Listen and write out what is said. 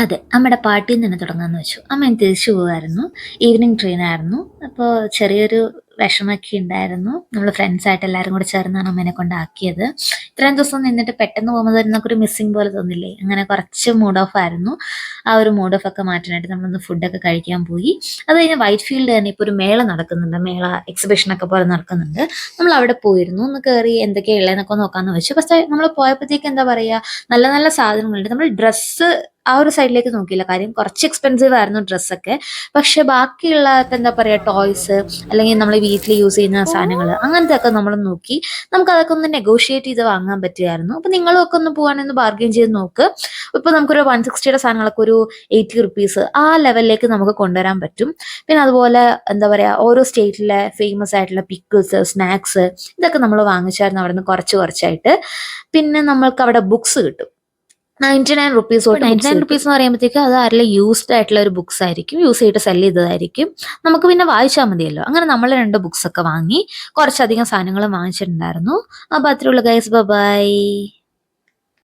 അതെ. അമ്മയുടെ പാട്ടിയിൽ തന്നെ തുടങ്ങാന്ന് വെച്ചു. അമ്മ ഇന്ന് തിരിച്ചു പോവായിരുന്നു. ഈവനിംഗ് ട്രെയിനായിരുന്നു. അപ്പൊ ചെറിയൊരു വിഷമൊക്കെ ഉണ്ടായിരുന്നു. നമ്മള് ഫ്രണ്ട്സായിട്ട് എല്ലാരും കൂടെ ചേർന്നാണ് അമ്മേനെ കൊണ്ടാക്കിയത്. ഇത്രയും ദിവസം നിന്നിട്ട് പെട്ടെന്ന് പോകുമ്പോ നമുക്കൊരു മിസ്സിംഗ് പോലെ തോന്നില്ലേ? അങ്ങനെ കുറച്ച് മൂഡ് ഓഫ് ആയിരുന്നു. ആ ഒരു മൂഡ് ഓഫ് ഒക്കെ മാറ്റാനായിട്ട് നമ്മളൊന്ന് ഫുഡൊക്കെ കഴിക്കാൻ പോയി. അത് കഴിഞ്ഞ് വൈറ്റ് ഫീൽഡ് തന്നെ ഇപ്പൊ ഒരു മേള നടക്കുന്നുണ്ട്. മേള എക്സിബിഷനൊക്കെ പോലെ നടക്കുന്നുണ്ട്. നമ്മളവിടെ പോയിരുന്നു. ഒന്ന് കേറി എന്തൊക്കെയാ ഉള്ളേന്നൊക്കെ നോക്കാന്ന് വെച്ചു. പക്ഷേ നമ്മള് പോയപ്പോഴത്തേക്ക് എന്താ പറയാ, നല്ല നല്ല സാധനങ്ങളുണ്ട്. നമ്മൾ ഡ്രസ്സ് ആ ഒരു സൈഡിലേക്ക് നോക്കിയില്ല. കാര്യം കുറച്ച് എക്സ്പെൻസീവ് ആയിരുന്നു ഡ്രസ്സൊക്കെ. പക്ഷെ ബാക്കിയുള്ള ഇപ്പൊ എന്താ പറയാ ടോയ്സ് അല്ലെങ്കിൽ നമ്മൾ വീട്ടിൽ യൂസ് ചെയ്യുന്ന സാധനങ്ങൾ അങ്ങനത്തെ ഒക്കെ നമ്മൾ നോക്കി നമുക്ക് അതൊക്കെ ഒന്ന് നെഗോഷിയേറ്റ് ചെയ്ത് വാങ്ങാൻ പറ്റുമായിരുന്നു. അപ്പൊ നിങ്ങളും ഒക്കെ ഒന്ന് പോവാണെന്ന് ബാർഗെയിൻ ചെയ്ത് നോക്ക്. ഇപ്പൊ നമുക്കൊരു 160യുടെ സാധനങ്ങളൊക്കെ ഒരു 80 റുപ്പീസ് ആ ലെവലിലേക്ക് നമുക്ക് കൊണ്ടുവരാൻ പറ്റും. പിന്നെ അതുപോലെ എന്താ പറയാ ഓരോ സ്റ്റേറ്റിലെ ഫേമസ് ആയിട്ടുള്ള പിക്കിൾസ്, സ്നാക്സ് ഇതൊക്കെ നമ്മൾ വാങ്ങിച്ചായിരുന്നു അവിടെ നിന്ന് കുറച്ച് കുറച്ചായിട്ട്. പിന്നെ നമ്മൾക്ക് അവിടെ ബുക്സ് കിട്ടും. 99 റുപ്പീസ് തൊട്ട് 99 റുപ്പീസ് എന്ന് പറയുമ്പോഴത്തേക്ക് അത് ആരെല്ലാം യൂസ്ഡ് ആയിട്ടുള്ള ഒരു ബുക്സ് ആയിരിക്കും, യൂസ് ചെയ്തിട്ട് സെല് ചെയ്തതായിരിക്കും. നമുക്ക് പിന്നെ വായിച്ചാൽ മതിയല്ലോ. അങ്ങനെ നമ്മൾ 2 ബുക്സ് ഒക്കെ വാങ്ങി കുറച്ചധികം സാധനങ്ങൾ വാങ്ങിച്ചിട്ടുണ്ടായിരുന്നു. അപ്പൊ അത്രയുള്ള ഗൈസ്, ബൈ.